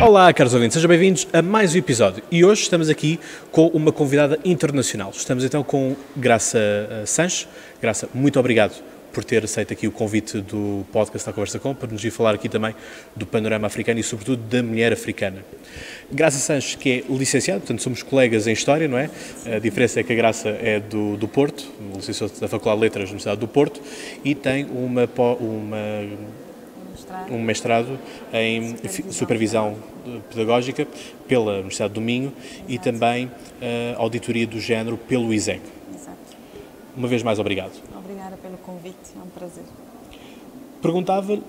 Olá, caros ouvintes, sejam bem-vindos a mais um episódio e hoje estamos aqui com uma convidada internacional. Estamos então com Graça Sanches. Graça, muito obrigado por ter aceito aqui o convite do podcast da Conversa Com, para nos vir falar aqui também do panorama africano e sobretudo da mulher africana. Graça Sanches, que é licenciada, portanto somos colegas em História, não é? A diferença é que a Graça é do Porto, licenciou-se da Faculdade de Letras da Universidade do Porto e tem um mestrado em supervisão pedagógica pela Universidade do Minho e também auditoria do género pelo ISEG. Exato. Uma vez mais, obrigado. Obrigada pelo convite, é um prazer. Perguntava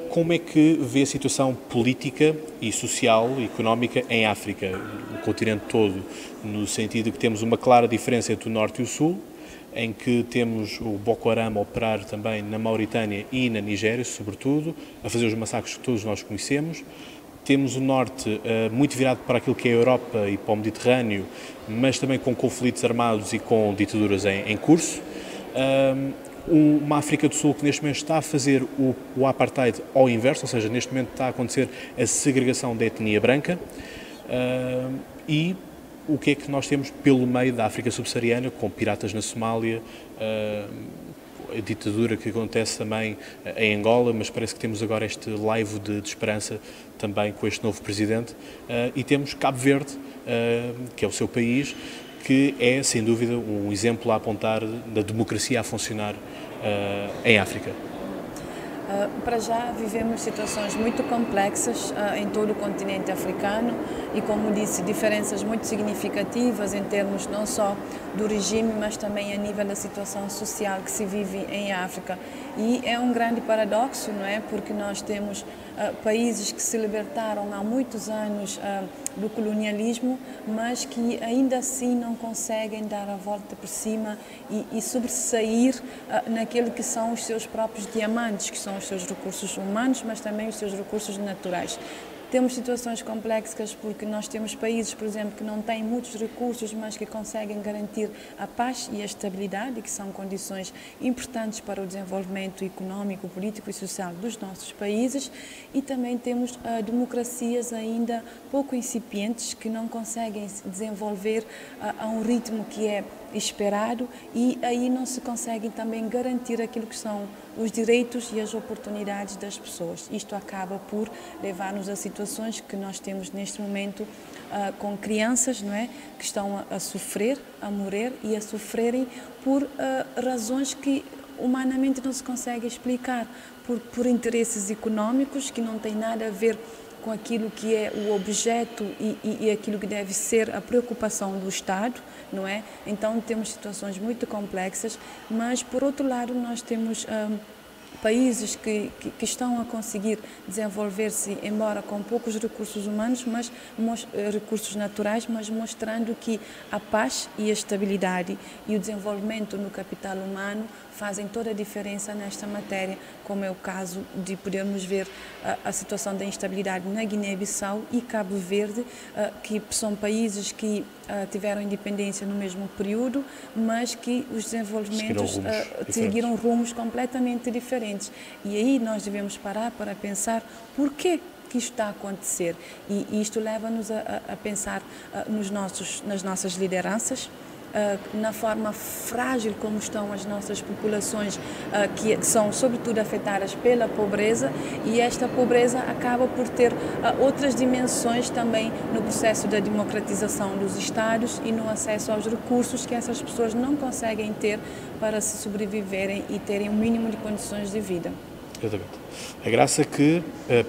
como é que vê a situação política e social e económica em África, no continente todo, no sentido de que temos uma clara diferença entre o Norte e o Sul, em que temos o Boko Haram a operar também na Mauritânia e na Nigéria, sobretudo, a fazer os massacres que todos nós conhecemos. Temos o Norte muito virado para aquilo que é a Europa e para o Mediterrâneo, mas também com conflitos armados e com ditaduras em curso. Uma África do Sul que neste momento está a fazer o apartheid ao inverso, ou seja, neste momento está a acontecer a segregação da etnia branca. E o que é que nós temos pelo meio da África subsaariana, com piratas na Somália, a ditadura que acontece também em Angola, mas parece que temos agora este laivo de esperança também com este novo presidente, e temos Cabo Verde, que é o seu país, que é, sem dúvida, um exemplo a apontar da democracia a funcionar em África. Para já vivemos situações muito complexas em todo o continente africano e, como disse, diferenças muito significativas em termos não só do regime, mas também a nível da situação social que se vive em África. E é um grande paradoxo, não é? Porque nós temos países que se libertaram há muitos anos do colonialismo, mas que ainda assim não conseguem dar a volta por cima e sobressair naquele que são os seus próprios diamantes, que são os seus recursos humanos, mas também os seus recursos naturais. Temos situações complexas porque nós temos países, por exemplo, que não têm muitos recursos, mas que conseguem garantir a paz e a estabilidade, que são condições importantes para o desenvolvimento econômico, político e social dos nossos países. E também temos democracias ainda pouco incipientes, que não conseguem se desenvolver a um ritmo que é esperado, e aí não se conseguem também garantir aquilo que são os direitos e as oportunidades das pessoas. Isto acaba por levar-nos a situações que nós temos neste momento com crianças, não é, que estão a sofrer, a morrer e a sofrerem por razões que humanamente não se consegue explicar, por interesses econômicos que não têm nada a ver com aquilo que é o objeto e aquilo que deve ser a preocupação do Estado, não é? Então temos situações muito complexas, mas por outro lado nós temos países que estão a conseguir desenvolver-se, embora com poucos recursos humanos, mas recursos naturais, mas mostrando que a paz e a estabilidade e o desenvolvimento no capital humano fazem toda a diferença nesta matéria, como é o caso de podermos ver a situação da instabilidade na Guiné-Bissau e Cabo Verde, que são países que tiveram independência no mesmo período, mas que os desenvolvimentos seguiram rumos completamente diferentes. E aí nós devemos parar para pensar porquê que isto está a acontecer. E isto leva-nos a pensar nas nossas lideranças, na forma frágil como estão as nossas populações, que são sobretudo afetadas pela pobreza, e esta pobreza acaba por ter outras dimensões também no processo da democratização dos Estados e no acesso aos recursos que essas pessoas não conseguem ter para se sobreviverem e terem um mínimo de condições de vida. Exatamente. A Graça que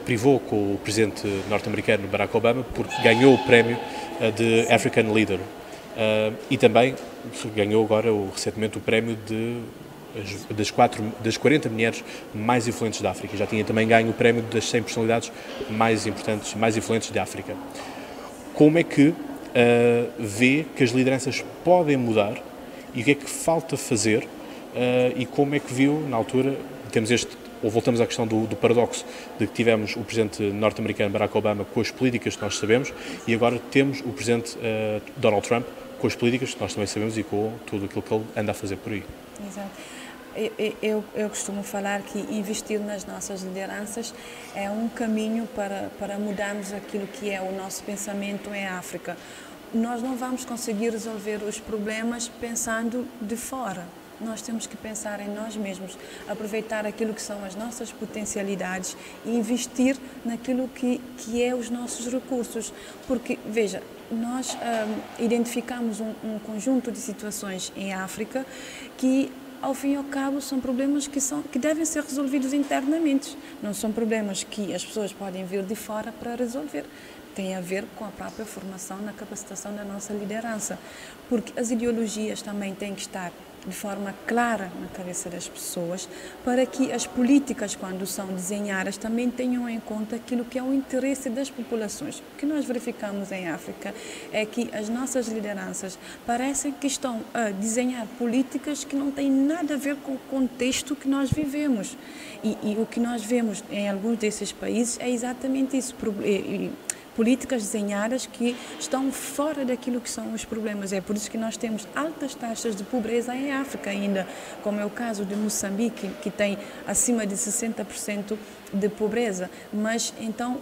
privou com o presidente norte-americano Barack Obama porque ganhou o prémio de African Leader. E também ganhou agora recentemente o prémio das 40 mulheres mais influentes da África. Já tinha também ganho o prémio das 100 personalidades mais importantes, mais influentes da África. Como é que vê que as lideranças podem mudar e o que é que falta fazer e como é que viu, na altura, voltamos à questão do paradoxo de que tivemos o presidente norte-americano Barack Obama com as políticas que nós sabemos e agora temos o presidente Donald Trump com as políticas que nós também sabemos e com tudo aquilo que ele anda a fazer por aí. Exato. eu costumo falar que investir nas nossas lideranças é um caminho para mudarmos aquilo que é o nosso pensamento em África. Nós não vamos conseguir resolver os problemas pensando de fora. Nós temos que pensar em nós mesmos, aproveitar aquilo que são as nossas potencialidades e investir naquilo que é os nossos recursos. Porque, veja, nós identificamos um conjunto de situações em África que, ao fim e ao cabo, são problemas que devem ser resolvidos internamente. Não são problemas que as pessoas podem vir de fora para resolver. Tem a ver com a própria formação na capacitação da nossa liderança. Porque as ideologias também têm que estar de forma clara na cabeça das pessoas, para que as políticas, quando são desenhadas, também tenham em conta aquilo que é o interesse das populações. O que nós verificamos em África é que as nossas lideranças parecem que estão a desenhar políticas que não têm nada a ver com o contexto que nós vivemos. E o que nós vemos em alguns desses países é exatamente isso. Políticas desenhadas que estão fora daquilo que são os problemas. É por isso que nós temos altas taxas de pobreza em África ainda, como é o caso de Moçambique, que tem acima de 60% de pobreza. Mas então,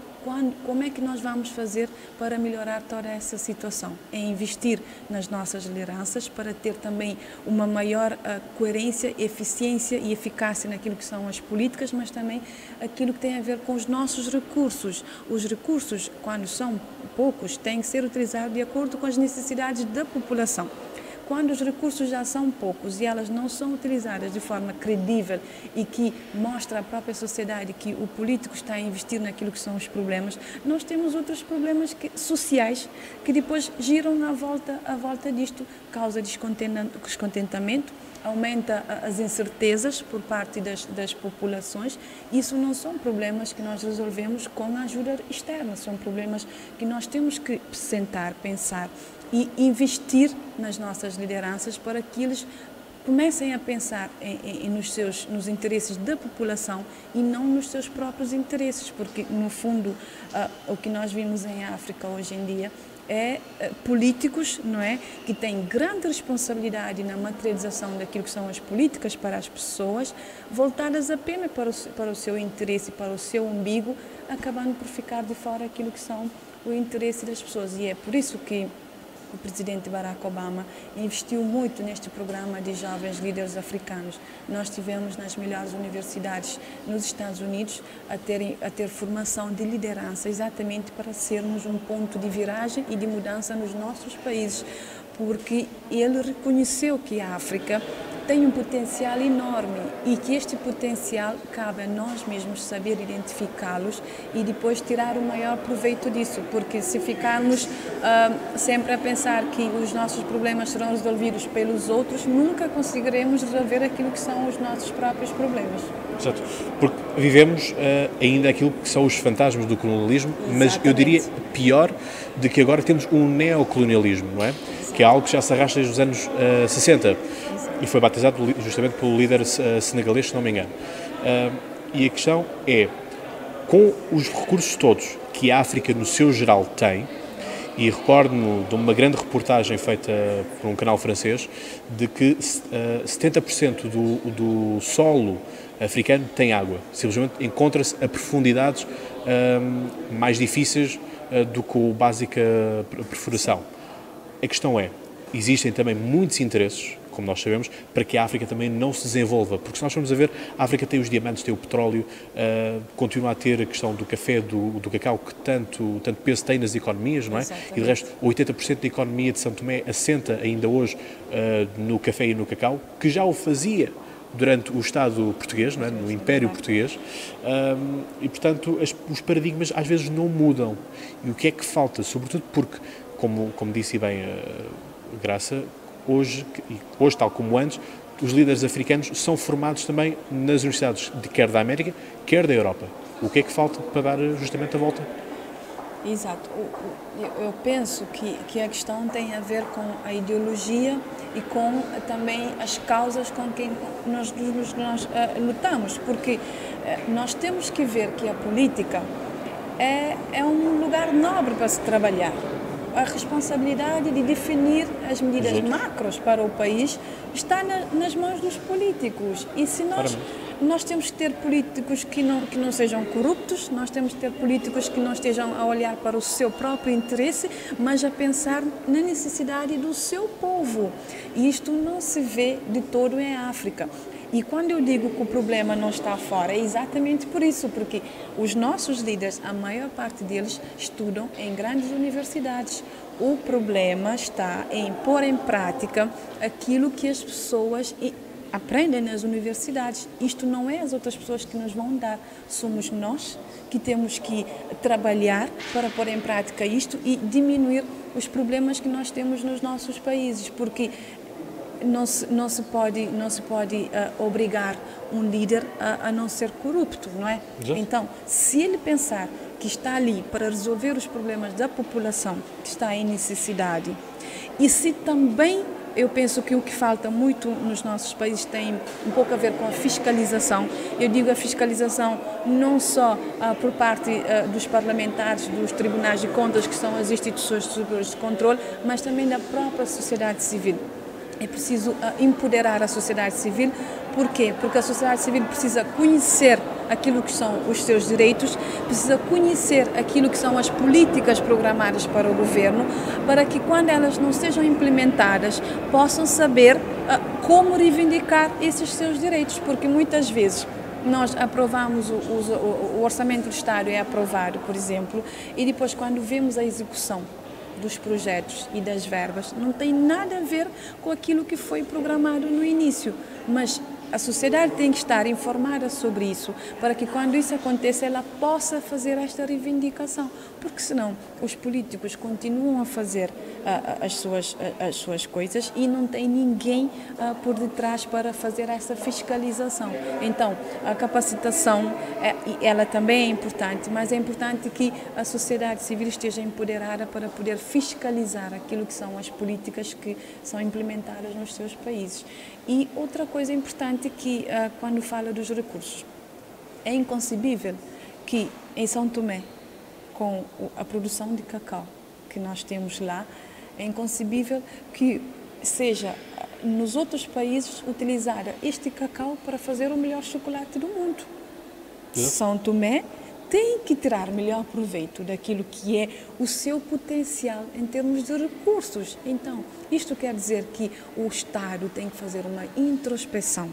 como é que nós vamos fazer para melhorar toda essa situação? É investir nas nossas lideranças para ter também uma maior coerência, eficiência e eficácia naquilo que são as políticas, mas também aquilo que tem a ver com os nossos recursos. Os recursos, quando são poucos, têm que ser utilizados de acordo com as necessidades da população. Quando os recursos já são poucos e elas não são utilizadas de forma credível e que mostra à própria sociedade que o político está a investir naquilo que são os problemas, nós temos outros problemas sociais que depois giram à volta disto, causa descontentamento, aumenta as incertezas por parte das populações. Isso não são problemas que nós resolvemos com a ajuda externa, são problemas que nós temos que sentar, pensar e investir nas nossas lideranças para que eles comecem a pensar nos interesses da população e não nos seus próprios interesses, porque, no fundo, o que nós vimos em África hoje em dia é políticos, não é, que têm grande responsabilidade na materialização daquilo que são as políticas para as pessoas, voltadas apenas para o seu interesse, para o seu umbigo, acabando por ficar de fora aquilo que são o interesse das pessoas. E é por isso que o presidente Barack Obama investiu muito neste programa de jovens líderes africanos. Nós tivemos nas melhores universidades nos Estados Unidos a ter formação de liderança, exatamente para sermos um ponto de viragem e de mudança nos nossos países, porque ele reconheceu que a África tem um potencial enorme e que este potencial cabe a nós mesmos saber identificá-los e depois tirar o maior proveito disso, porque se ficarmos sempre a pensar que os nossos problemas serão resolvidos pelos outros, nunca conseguiremos resolver aquilo que são os nossos próprios problemas. Exato, porque vivemos ainda aquilo que são os fantasmas do colonialismo, mas eu diria pior de que agora temos um neocolonialismo, não é? Que é algo que já se arrasta desde os anos 60 e foi batizado justamente pelo líder senegalês, se não me engano. E a questão é, com os recursos todos que a África no seu geral tem, e recordo-me de uma grande reportagem feita por um canal francês, de que 70% do solo africano tem água. Simplesmente encontra-se a profundidades mais difíceis do que a básica perfuração. A questão é, existem também muitos interesses, como nós sabemos, para que a África também não se desenvolva, porque se nós formos a ver, a África tem os diamantes, tem o petróleo, continua a ter a questão do café, do cacau, que tanto peso tem nas economias, não é? Exatamente. E de resto, 80% da economia de São Tomé assenta ainda hoje no café e no cacau, que já o fazia durante o Estado português, não é? No Império Português, e portanto os paradigmas às vezes não mudam. E o que é que falta? Sobretudo porque, como disse bem a Graça, hoje, tal como antes, os líderes africanos são formados também nas universidades, quer da América, quer da Europa. O que é que falta para dar justamente a volta? Exato. Eu penso que a questão tem a ver com a ideologia e com também as causas com quem nós lutamos, porque nós temos que ver que a política é um lugar nobre para se trabalhar. a responsabilidade de definir as medidas macros para o país está nas mãos dos políticos. E se nós temos que ter políticos que não sejam corruptos, nós temos que ter políticos que não estejam a olhar para o seu próprio interesse, mas a pensar na necessidade do seu povo. E isto não se vê de todo em África. E quando eu digo que o problema não está fora, é exatamente por isso, porque os nossos líderes, a maior parte deles, estudam em grandes universidades. O problema está em pôr em prática aquilo que as pessoas aprendem nas universidades. Isto não é as outras pessoas que nos vão dar, somos nós que temos que trabalhar para pôr em prática isto e diminuir os problemas que nós temos nos nossos países, porque não se pode obrigar um líder a não ser corrupto, não é? Então, se ele pensar que está ali para resolver os problemas da população que está em necessidade, e se também eu penso que o que falta muito nos nossos países tem um pouco a ver com a fiscalização. Eu digo a fiscalização não só por parte dos parlamentares, dos tribunais de contas, que são as instituições superiores de controle, mas também da própria sociedade civil. É preciso empoderar a sociedade civil. Por quê? Porque a sociedade civil precisa conhecer aquilo que são os seus direitos, precisa conhecer aquilo que são as políticas programadas para o governo, para que quando elas não sejam implementadas, possam saber como reivindicar esses seus direitos, porque muitas vezes nós aprovamos o orçamento do Estado, é aprovado, por exemplo, e depois quando vemos a execução dos projetos e das verbas, não tem nada a ver com aquilo que foi programado no início, mas a sociedade tem que estar informada sobre isso, para que quando isso aconteça ela possa fazer esta reivindicação, porque senão os políticos continuam a fazer as suas coisas e não tem ninguém por detrás para fazer essa fiscalização. Então, a capacitação, ela também é importante, mas é importante que a sociedade civil esteja empoderada para poder fiscalizar aquilo que são as políticas que são implementadas nos seus países. E outra coisa importante que, quando fala dos recursos, é inconcebível que em São Tomé, com a produção de cacau que nós temos lá, é inconcebível que seja nos outros países utilizar este cacau para fazer o melhor chocolate do mundo. São Tomé tem que tirar melhor proveito daquilo que é o seu potencial em termos de recursos. Então, isto quer dizer que o Estado tem que fazer uma introspeção,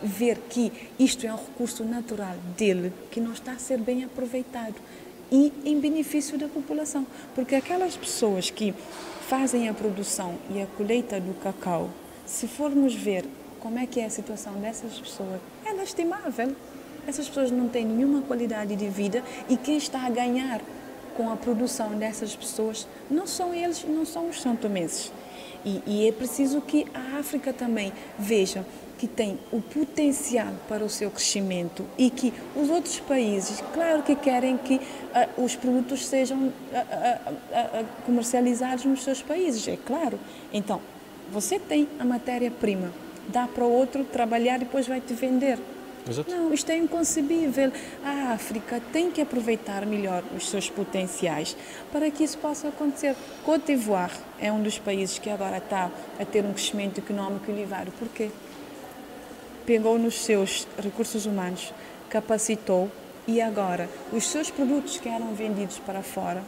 ver que isto é um recurso natural dele, que não está a ser bem aproveitado e em benefício da população. Porque aquelas pessoas que fazem a produção e a colheita do cacau, se formos ver como é que é a situação dessas pessoas, é lastimável. Essas pessoas não têm nenhuma qualidade de vida e quem está a ganhar com a produção dessas pessoas não são eles, não são os santomenses. E é preciso que a África também veja que tem o potencial para o seu crescimento e que os outros países, claro que querem que os produtos sejam comercializados nos seus países, é claro. Então, você tem a matéria-prima, dá para o outro trabalhar e depois vai te vender. Exato. Não, isto é inconcebível. A África tem que aproveitar melhor os seus potenciais para que isso possa acontecer. Côte d'Ivoire é um dos países que agora está a ter um crescimento económico elevado. Por quê? Pegou nos seus recursos humanos, capacitou e agora os seus produtos que eram vendidos para fora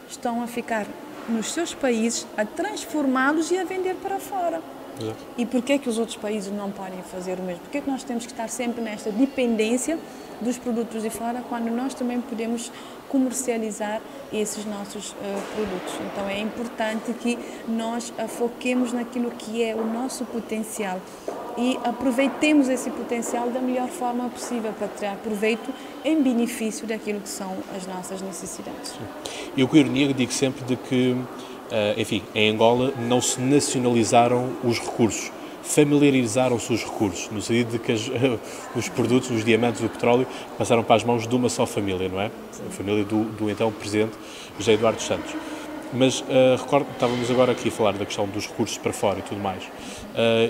estão a ficar nos seus países, a transformá-los e a vender para fora. Exato. E por que os outros países não podem fazer o mesmo? Por que nós temos que estar sempre nesta dependência dos produtos de fora quando nós também podemos comercializar esses nossos produtos? Então é importante que nós foquemos naquilo que é o nosso potencial e aproveitemos esse potencial da melhor forma possível para tirar proveito em benefício daquilo que são as nossas necessidades. Eu com ironia digo sempre de que enfim, em Angola não se nacionalizaram os recursos, familiarizaram-se os recursos, no sentido de que os produtos, os diamantes, o petróleo, passaram para as mãos de uma só família, não é? A família do então Presidente José Eduardo Santos. Mas recordo, estávamos agora aqui a falar da questão dos recursos para fora e tudo mais,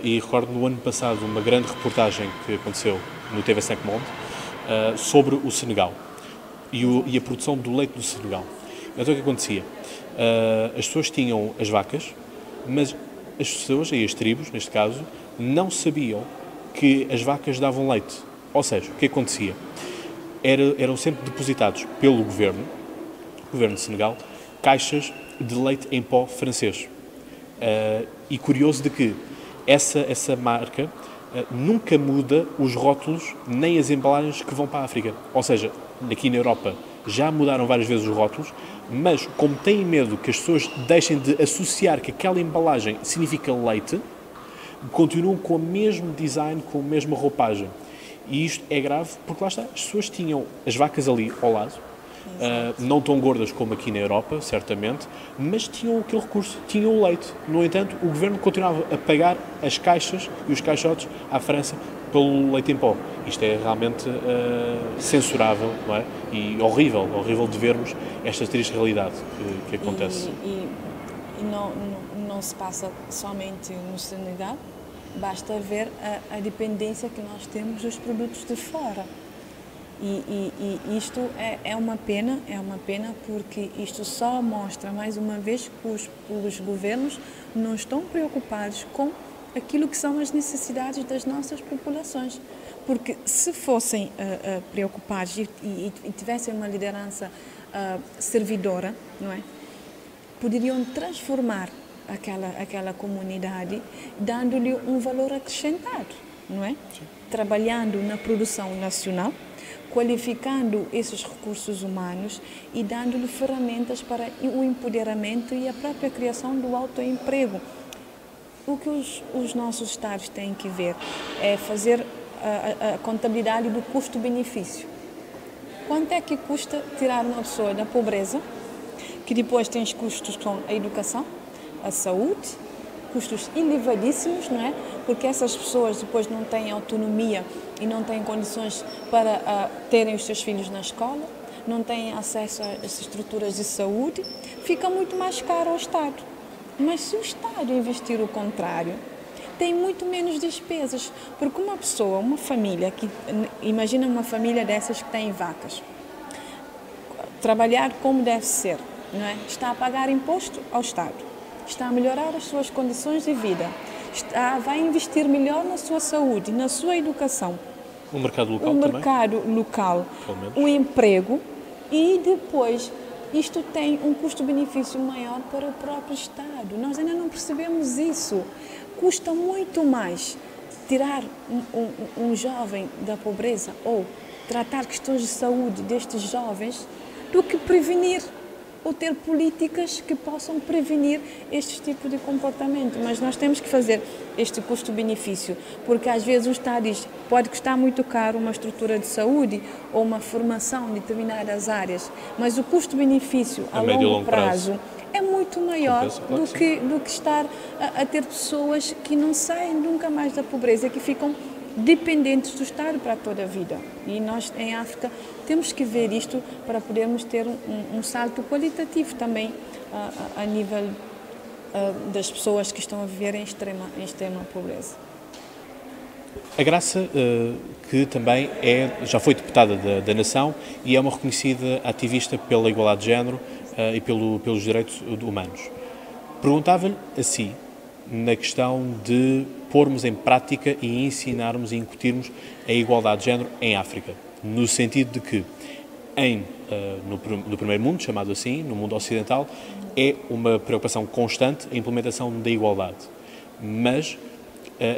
e recordo no ano passado uma grande reportagem que aconteceu no TV5 Monde sobre o Senegal e a produção do leite do Senegal. Então o que acontecia? As pessoas tinham as vacas, mas as pessoas, e as tribos, neste caso, não sabiam que as vacas davam leite. Ou seja, o que acontecia? Eram sempre depositados pelo governo de Senegal, caixas de leite em pó francês. E curioso de que essa marca nunca muda os rótulos nem as embalagens que vão para a África. Ou seja, aqui na Europa já mudaram várias vezes os rótulos, mas como têm medo que as pessoas deixem de associar que aquela embalagem significa leite, continuam com o mesmo design, com a mesma roupagem. E isto é grave porque lá está, as pessoas tinham as vacas ali ao lado, não tão gordas como aqui na Europa, certamente, mas tinham aquele recurso, tinham o leite. No entanto, o governo continuava a pagar as caixas e os caixotes à França pelo leite em pó. Isto é realmente censurável, não é? E horrível de vermos esta triste realidade que acontece. E não se passa somente no Senegal, basta ver a dependência que nós temos dos produtos de fora. E isto é uma pena porque isto só mostra mais uma vez que os governos não estão preocupados com aquilo que são as necessidades das nossas populações. Porque se fossem preocupados e tivessem uma liderança servidora, não é? Poderiam transformar aquela comunidade, dando-lhe um valor acrescentado, não é? Sim. Trabalhando na produção nacional, qualificando esses recursos humanos e dando-lhe ferramentas para o empoderamento e a própria criação do autoemprego. O que os nossos Estados têm que ver é fazer a contabilidade do custo-benefício. Quanto é que custa tirar uma pessoa da pobreza, que depois tem os custos com a educação, a saúde, custos elevadíssimos, não é? Porque essas pessoas depois não têm autonomia e não têm condições para terem os seus filhos na escola, não têm acesso a essas estruturas de saúde, fica muito mais caro ao Estado. Mas se o Estado investir o contrário, tem muito menos despesas, porque uma pessoa, uma família, imagina uma família dessas que tem vacas, trabalhar como deve ser, não é? Está a pagar imposto ao Estado, está a melhorar as suas condições de vida, vai investir melhor na sua saúde, na sua educação, O mercado local o também? mercado local, o emprego, e depois isto tem um custo-benefício maior para o próprio Estado. Nós ainda não percebemos isso. Custa muito mais tirar um jovem da pobreza ou tratar questões de saúde destes jovens do que prevenir ou ter políticas que possam prevenir este tipo de comportamento. Mas nós temos que fazer este custo-benefício, porque às vezes o Estado diz, pode custar muito caro uma estrutura de saúde ou uma formação em determinadas áreas, mas o custo-benefício a longo prazo é muito maior do que estar a ter pessoas que não saem nunca mais da pobreza, que ficam dependentes do Estado para toda a vida. E nós, em África, temos que ver isto para podermos ter um salto qualitativo também a nível das pessoas que estão a viver em extrema pobreza. A Graça, que também já foi deputada da Nação e é uma reconhecida ativista pela igualdade de género e pelos direitos humanos. Perguntava-lhe a si, na questão de pormos em prática e ensinarmos e incutirmos a igualdade de género em África, no sentido de que no primeiro mundo, chamado assim, no mundo ocidental, é uma preocupação constante a implementação da igualdade. Mas,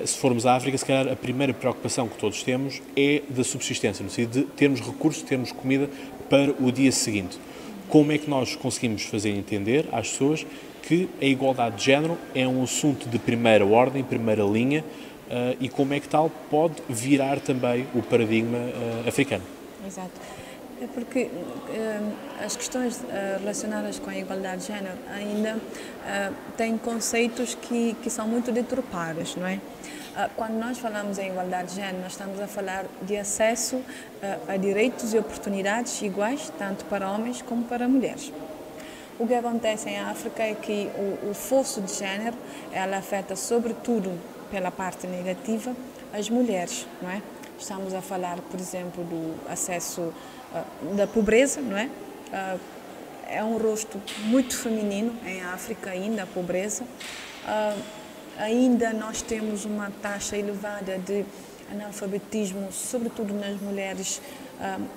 se formos à África, se calhar a primeira preocupação que todos temos é da subsistência, no sentido de termos recursos, termos comida para o dia seguinte. Como é que nós conseguimos fazer entender às pessoas que a igualdade de género é um assunto de primeira ordem, primeira linha, e como é que tal pode virar também o paradigma africano? Exato. É porque as questões relacionadas com a igualdade de género ainda têm conceitos que são muito deturpados, não é? Quando nós falamos em igualdade de género, nós estamos a falar de acesso a direitos e oportunidades iguais, tanto para homens como para mulheres. O que acontece em África é que o fosso de género, ela afeta sobretudo pela parte negativa as mulheres, não é? Estamos a falar, por exemplo, do acesso da pobreza, não é? é um rosto muito feminino em África ainda, a pobreza. Ainda nós temos uma taxa elevada de analfabetismo, sobretudo nas mulheres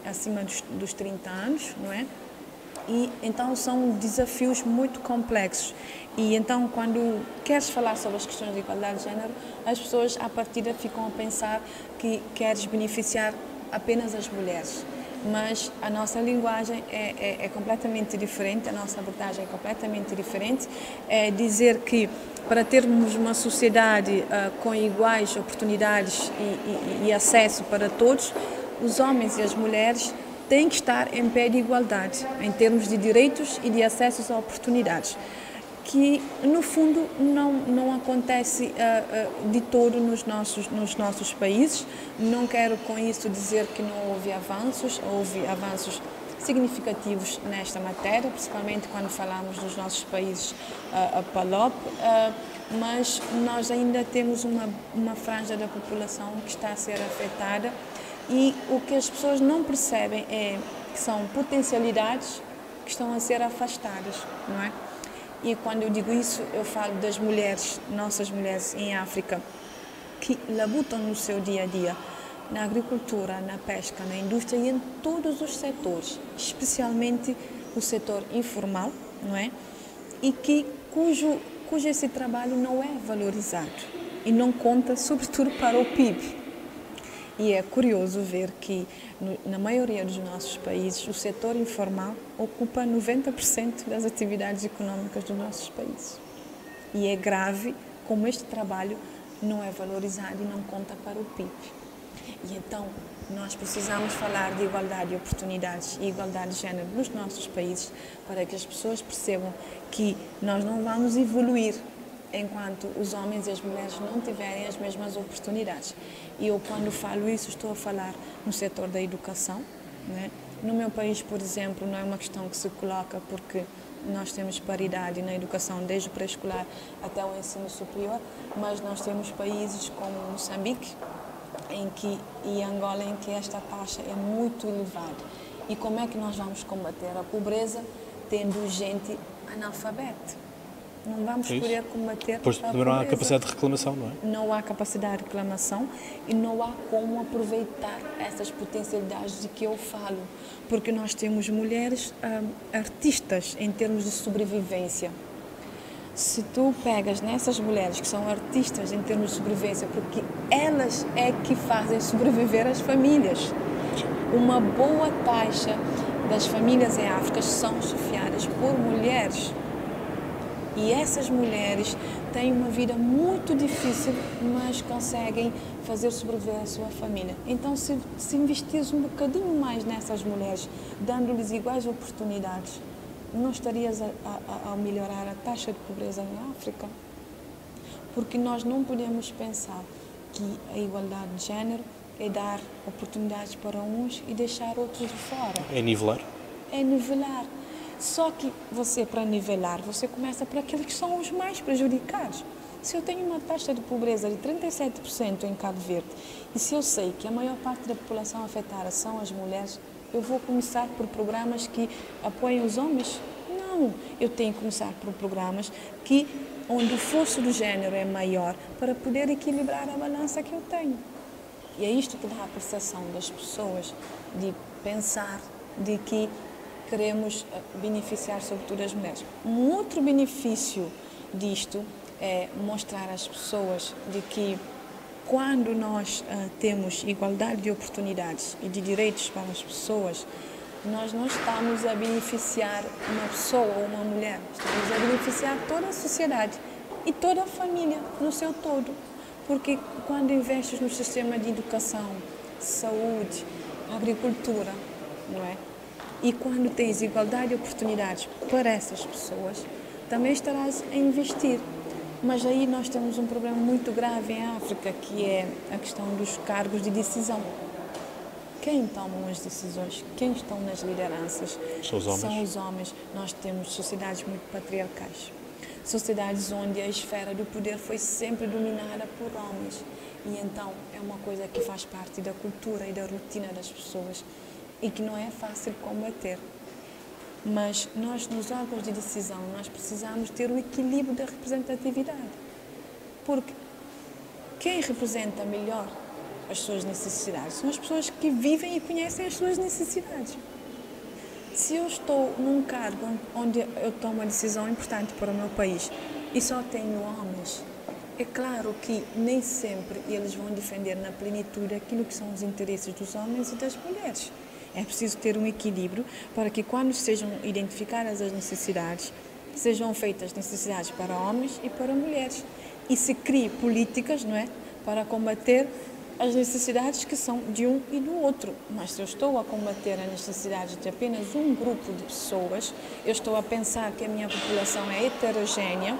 acima dos 30 anos, não é? E então são desafios muito complexos. E então, quando queres falar sobre as questões de igualdade de género, as pessoas à partida ficam a pensar que queres beneficiar apenas as mulheres. Mas a nossa linguagem é completamente diferente, a nossa abordagem é completamente diferente. É dizer que para termos uma sociedade com iguais oportunidades e acesso para todos, os homens e as mulheres têm que estar em pé de igualdade, em termos de direitos e de acessos a oportunidades, que no fundo não acontece de todo nos nossos países. Não quero com isso dizer que não houve avanços significativos nesta matéria, principalmente quando falamos dos nossos países PALOP, mas nós ainda temos uma franja da população que está a ser afetada, e o que as pessoas não percebem é que são potencialidades que estão a ser afastadas, não é? E quando eu digo isso, eu falo das mulheres, nossas mulheres em África, que labutam no seu dia a dia, na agricultura, na pesca, na indústria e em todos os setores, especialmente o setor informal, não é? E cujo esse trabalho não é valorizado e não conta, sobretudo, para o PIB. E é curioso ver que, na maioria dos nossos países, o setor informal ocupa 90% das atividades econômicas dos nossos países. E é grave como este trabalho não é valorizado e não conta para o PIB. E então, nós precisamos falar de igualdade de oportunidades e igualdade de género nos nossos países para que as pessoas percebam que nós não vamos evoluir enquanto os homens e as mulheres não tiverem as mesmas oportunidades. E eu, quando falo isso, estou a falar no setor da educação, né? No meu país, por exemplo, não é uma questão que se coloca porque nós temos paridade na educação desde o pré-escolar até o ensino superior, mas nós temos países como Moçambique e Angola em que esta taxa é muito elevada. E como é que nós vamos combater a pobreza tendo gente analfabeta? Não vamos poder combater pois a pobreza. Não há capacidade de reclamação, não é? Não há capacidade de reclamação e não há como aproveitar essas potencialidades de que eu falo, porque nós temos mulheres artistas em termos de sobrevivência. Se tu pegas nessas mulheres que são artistas em termos de sobrevivência, porque elas é que fazem sobreviver as famílias. Uma boa taxa das famílias em África são chefiadas por mulheres. E essas mulheres têm uma vida muito difícil, mas conseguem fazer sobreviver a sua família. Então, se investires um bocadinho mais nessas mulheres, dando-lhes iguais oportunidades, não estarias a melhorar a taxa de pobreza em África? Porque nós não podemos pensar que a igualdade de género é dar oportunidades para uns e deixar outros de fora. É nivelar? É nivelar. Só que você, para nivelar, você começa por aqueles que são os mais prejudicados. Se eu tenho uma taxa de pobreza de 37% em Cabo Verde e se eu sei que a maior parte da população afetada são as mulheres, eu vou começar por programas que apoiam os homens? Não, eu tenho que começar por programas onde o fosso do género é maior para poder equilibrar a balança que eu tenho. E é isto que dá a percepção das pessoas de pensar de que queremos beneficiar sobretudo as mulheres. Um outro benefício disto é mostrar às pessoas de que quando nós temos igualdade de oportunidades e de direitos para as pessoas, nós não estamos a beneficiar uma pessoa ou uma mulher, estamos a beneficiar toda a sociedade e toda a família no seu todo. Porque quando investes no sistema de educação, saúde, agricultura, não é? E quando tens igualdade de oportunidades para essas pessoas, também estarás a investir. Mas aí nós temos um problema muito grave em África, que é a questão dos cargos de decisão. Quem toma as decisões? Quem estão nas lideranças? São os homens. São os homens. Nós temos sociedades muito patriarcais. Sociedades onde a esfera do poder foi sempre dominada por homens. E então é uma coisa que faz parte da cultura e da rotina das pessoas e que não é fácil combater. Mas nós, nos órgãos de decisão, nós precisamos ter o equilíbrio da representatividade. Porque quem representa melhor as suas necessidades são as pessoas que vivem e conhecem as suas necessidades. Se eu estou num cargo onde eu tomo uma decisão importante para o meu país e só tenho homens, é claro que nem sempre eles vão defender na plenitude aquilo que são os interesses dos homens e das mulheres. É preciso ter um equilíbrio para que, quando sejam identificadas as necessidades, sejam feitas necessidades para homens e para mulheres. E se crie políticas, não é, para combater as necessidades que são de um e do outro. Mas se eu estou a combater as necessidades de apenas um grupo de pessoas, eu estou a pensar que a minha população é heterogénea,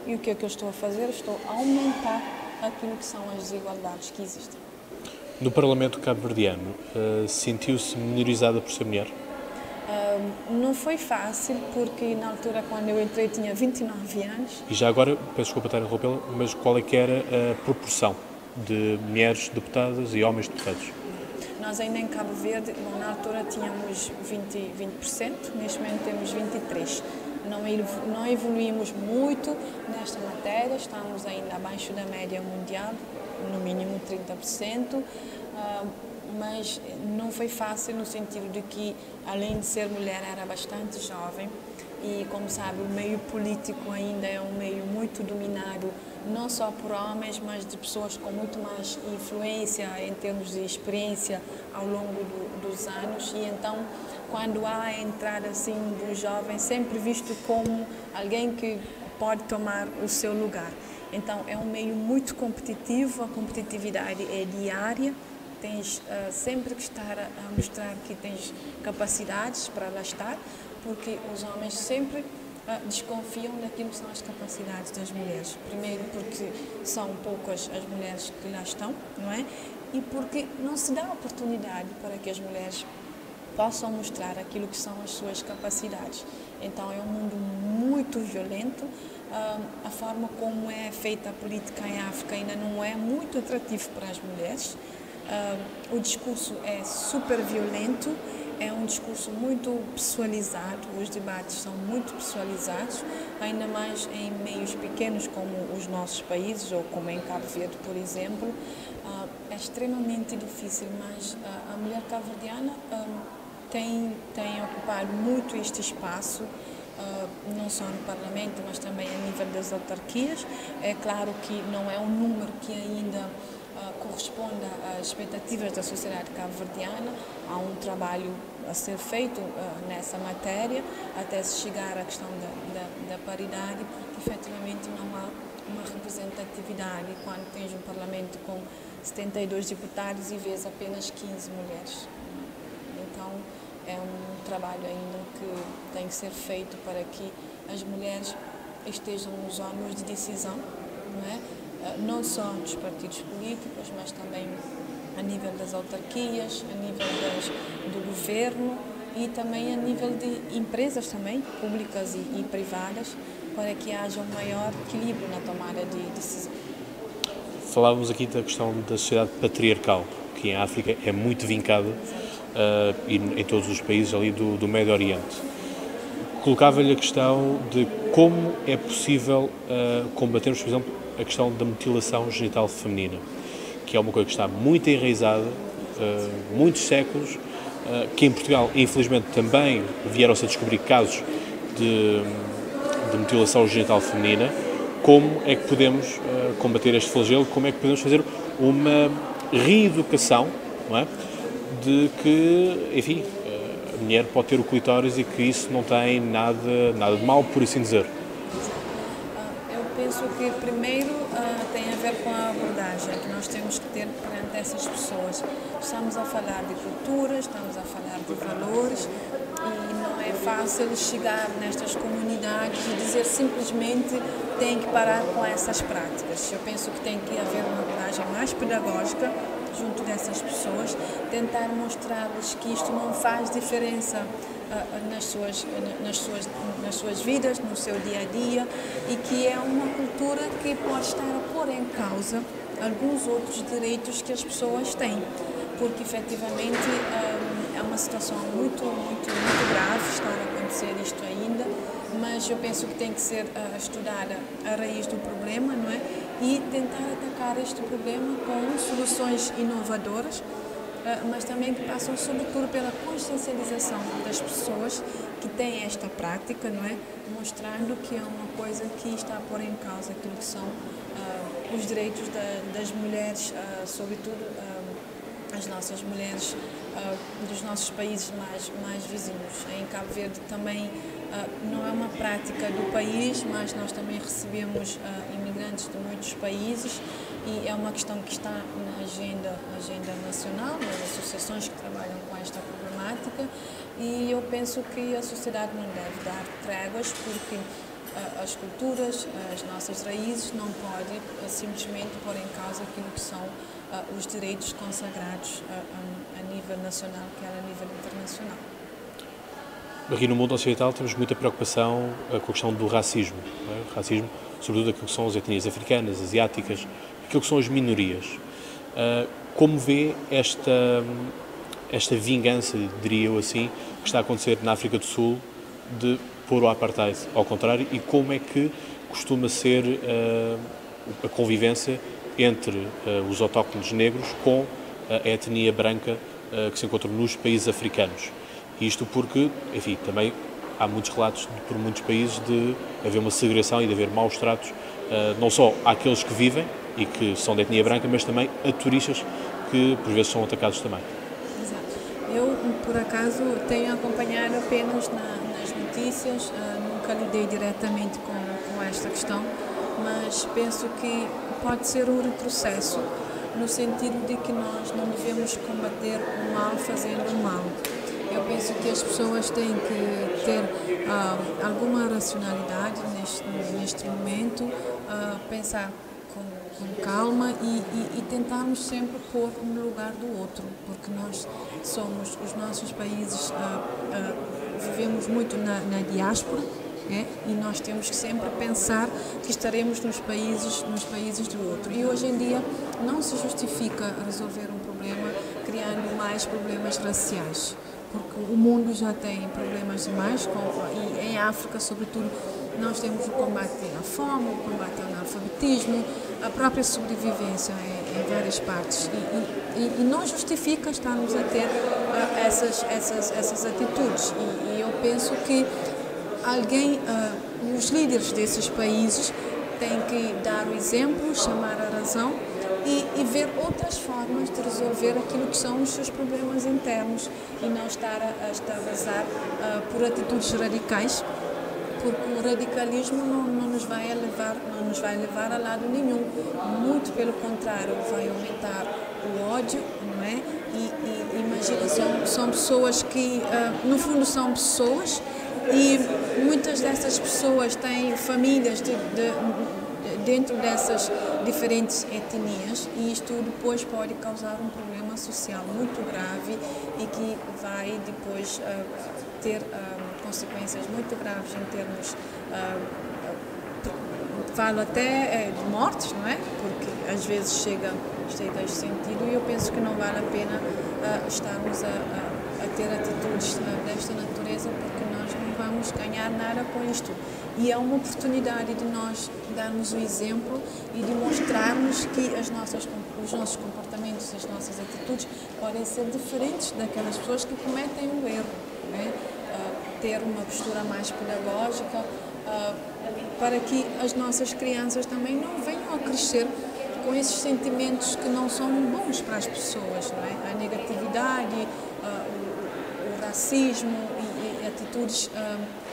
e o que é que eu estou a fazer? Eu estou a aumentar aquilo que são as desigualdades que existem. No Parlamento cabo-verdiano, sentiu-se minorizada por ser mulher? Não foi fácil, porque na altura, quando eu entrei, tinha 29 anos. E já agora, peço desculpa estar a interrompê-la, mas qual é que era a proporção de mulheres deputadas e homens deputados? Nós ainda em Cabo Verde, bom, na altura tínhamos 20%, neste momento temos 23%. Não evoluímos muito nesta matéria, estamos ainda abaixo da média mundial, no mínimo 30%, mas não foi fácil no sentido de que, além de ser mulher, era bastante jovem e, como sabe, o meio político ainda é um meio muito dominado, não só por homens, mas de pessoas com muito mais influência em termos de experiência ao longo dos anos, e então, quando há a entrada assim do jovem, sempre visto como alguém que pode tomar o seu lugar. Então, é um meio muito competitivo, a competitividade é diária, tens sempre que estar a mostrar que tens capacidades para lá estar, porque os homens sempre desconfiam daquilo que são as capacidades das mulheres. Primeiro porque são poucas as mulheres que lá estão, não é? E porque não se dá oportunidade para que as mulheres possam mostrar aquilo que são as suas capacidades. Então, é um mundo muito violento. A forma como é feita a política em África ainda não é muito atrativo para as mulheres. O discurso é super violento, é um discurso muito pessoalizado, os debates são muito pessoalizados, ainda mais em meios pequenos como os nossos países, ou como em Cabo Verde, por exemplo. É extremamente difícil, mas a mulher cabo-verdiana tem ocupado muito este espaço, não só no Parlamento, mas também a nível das autarquias. É claro que não é um número que ainda corresponde às expectativas da sociedade cabo-verdiana. Há um trabalho a ser feito nessa matéria, até se chegar à questão da paridade, porque efetivamente não há uma representatividade quando tens um Parlamento com 72 deputados e vês apenas 15 mulheres. Então, é um trabalho ainda que tem que ser feito para que as mulheres estejam nos órgãos de decisão, não é? Não só nos partidos políticos, mas também a nível das autarquias, a nível do governo e também a nível de empresas também, públicas e privadas, para que haja um maior equilíbrio na tomada de decisão. Falávamos aqui da questão da sociedade patriarcal, que em África é muito vincada, e em todos os países ali do Médio Oriente. Colocava-lhe a questão de como é possível combatermos, por exemplo, a questão da mutilação genital feminina, que é uma coisa que está muito enraizada, muitos séculos, que em Portugal, infelizmente, também vieram-se a descobrir casos de mutilação genital feminina. Como é que podemos combater este flagelo? Como é que podemos fazer uma reeducação, não é? De que, enfim, a mulher pode ter o clitóris e que isso não tem nada de mal, por assim dizer. Eu penso que primeiro tem a ver com a abordagem que nós temos que ter perante essas pessoas. Estamos a falar de cultura, estamos a falar de valores e não é fácil chegar nestas comunidades e dizer simplesmente tem que parar com essas práticas. Eu penso que tem que haver uma abordagem mais pedagógica junto dessas pessoas, tentar mostrar-lhes que isto não faz diferença nas suas vidas, no seu dia a dia, e que é uma cultura que pode estar a pôr em causa alguns outros direitos que as pessoas têm, porque efetivamente é uma situação muito grave estar a acontecer isto ainda, mas eu penso que tem que ser estudada a raiz do problema, não é? E tentar atacar este problema com soluções inovadoras, mas também que passam sobretudo pela consciencialização das pessoas que têm esta prática, não é? Mostrando que é uma coisa que está a pôr em causa aquilo que são os direitos das mulheres, sobretudo as nossas mulheres dos nossos países mais vizinhos. Em Cabo Verde também não é uma prática do país, mas nós também recebemos imigrantes de muitos países e é uma questão que está na agenda nacional, nas associações que trabalham com esta problemática, e eu penso que a sociedade não deve dar tréguas, porque as culturas, as nossas raízes não podem simplesmente pôr em causa aquilo que são os direitos consagrados a nível nacional, quer a nível internacional. Aqui no mundo ocidental temos muita preocupação com a questão do racismo, não é? Racismo, sobretudo aquilo que são as etnias africanas, asiáticas, aquilo que são as minorias. Como vê esta vingança, diria eu assim, que está a acontecer na África do Sul de pôr o apartheid ao contrário, e como é que costuma ser a convivência entre os autóctones negros com a etnia branca que se encontra nos países africanos? Isto porque, enfim, também há muitos relatos por muitos países de haver uma segregação e de haver maus tratos, não só àqueles que vivem e que são de etnia branca, mas também a turistas que por vezes são atacados também. Exato. Eu, por acaso, tenho acompanhado apenas nas notícias, nunca lidei diretamente com esta questão, mas penso que pode ser um retrocesso no sentido de que nós não devemos combater o mal fazendo o mal. Eu penso que as pessoas têm que ter alguma racionalidade neste momento, pensar com calma e tentarmos sempre pôr no lugar do outro, porque nós somos, os nossos países, vivemos muito na diáspora, e nós temos que sempre pensar que estaremos nos países do outro. E hoje em dia não se justifica resolver um problema criando mais problemas raciais, porque o mundo já tem problemas demais, e em África, sobretudo, nós temos o combate à fome, o combate ao analfabetismo, a própria sobrevivência em várias partes, e não justifica estarmos a ter essas atitudes. E eu penso que os líderes desses países têm que dar o exemplo, chamar a razão e ver outras formas de resolver aquilo que são os seus problemas internos e não estar a extravasar por atitudes radicais, porque o radicalismo não nos vai levar a lado nenhum, muito pelo contrário, vai aumentar o ódio, não é? E imagina, são pessoas que, no fundo, são pessoas, e muitas dessas pessoas têm famílias dentro dessas diferentes etnias, e isto depois pode causar um problema social muito grave e que vai depois ter consequências muito graves em termos, falo até de mortes, não é? Porque às vezes chega a este sentido, e eu penso que não vale a pena estarmos a ter atitudes desta natureza, porque nós não vamos ganhar nada com isto. E é uma oportunidade de nós darmos o exemplo e de mostrarmos que os nossos comportamentos, as nossas atitudes podem ser diferentes daquelas pessoas que cometem o erro, né? Ter uma postura mais pedagógica, para que as nossas crianças também não venham a crescer com esses sentimentos que não são bons para as pessoas, não é? A negatividade, o racismo e atitudes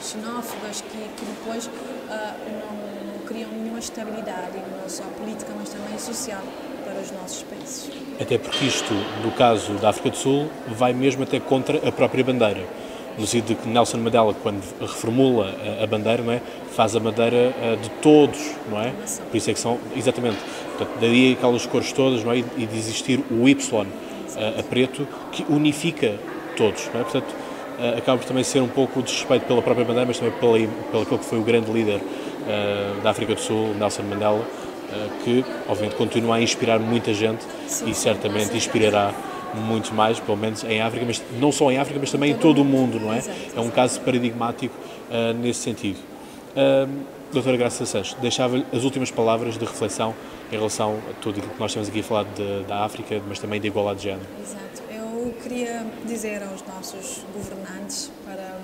xenófobas que depois não criam nenhuma estabilidade, não só política, mas também social para os nossos países. Até porque isto, no caso da África do Sul, vai mesmo até contra a própria bandeira. No sentido de que Nelson Mandela, quando reformula a bandeira, não é, faz a bandeira de todos, não é? Por isso é que são, exatamente, portanto, daí aquelas cores todas, não é? E de existir o Y a preto, que unifica todos, não é? Portanto, acaba por também ser um pouco o desrespeito pela própria bandeira, mas também pelo aquele que foi o grande líder da África do Sul, Nelson Mandela, que, obviamente, continua a inspirar muita gente. Sim, e certamente inspirará muitos mais, pelo menos em África, mas não só em África, mas também em todo o mundo, não é? É um caso paradigmático nesse sentido. Doutora Graça Sanches, deixava-lhe as últimas palavras de reflexão em relação a tudo aquilo que nós estamos aqui a falar da África, mas também da igualdade de género. Exato. Eu queria dizer aos nossos governantes para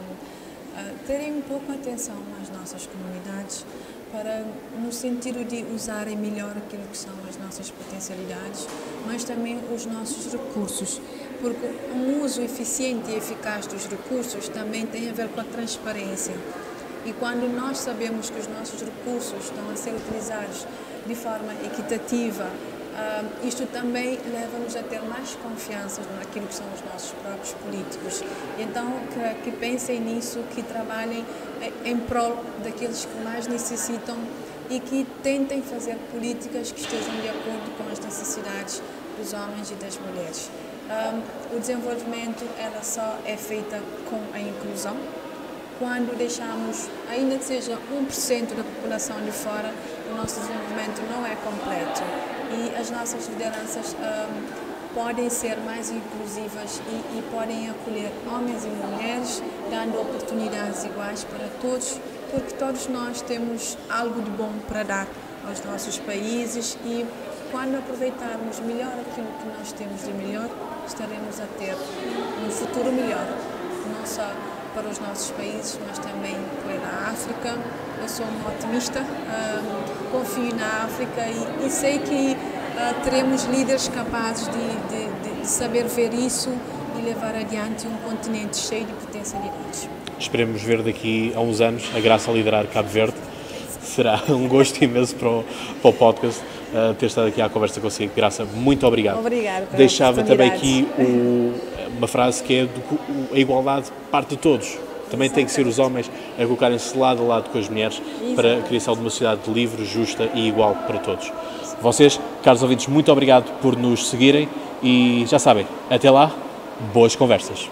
terem um pouco atenção às nossas comunidades, para no sentido de usarem melhor aquilo que são as nossas potencialidades, mas também os nossos recursos, porque um uso eficiente e eficaz dos recursos também tem a ver com a transparência. E quando nós sabemos que os nossos recursos estão a ser utilizados de forma equitativa, isto também leva-nos a ter mais confiança naquilo que são os nossos próprios políticos. Então, que pensem nisso, que trabalhem em prol daqueles que mais necessitam e que tentem fazer políticas que estejam de acordo com as necessidades dos homens e das mulheres. O desenvolvimento, ela só é feita com a inclusão. Quando deixamos, ainda que seja 1% da população de fora, o nosso desenvolvimento não é completo. E as nossas lideranças podem ser mais inclusivas e podem acolher homens e mulheres, dando oportunidades iguais para todos, porque todos nós temos algo de bom para dar aos nossos países e quando aproveitarmos melhor aquilo que nós temos de melhor, estaremos a ter um futuro melhor, não só para os nossos países, mas também para a África. Eu sou uma otimista, confio na África e sei que teremos líderes capazes de saber ver isso e levar adiante um continente cheio de potencialidades. Esperemos ver daqui a uns anos a Graça a liderar Cabo Verde. Será um gosto imenso para o podcast ter estado aqui à conversa consigo. Graça, muito obrigado. Obrigada pela Deixava também aqui uma frase que é a igualdade parte de todos. Também tem que ser os homens a colocarem-se lado a lado com as mulheres para a criação de uma sociedade livre, justa e igual para todos. Vocês, caros ouvintes, muito obrigado por nos seguirem e já sabem, até lá, boas conversas.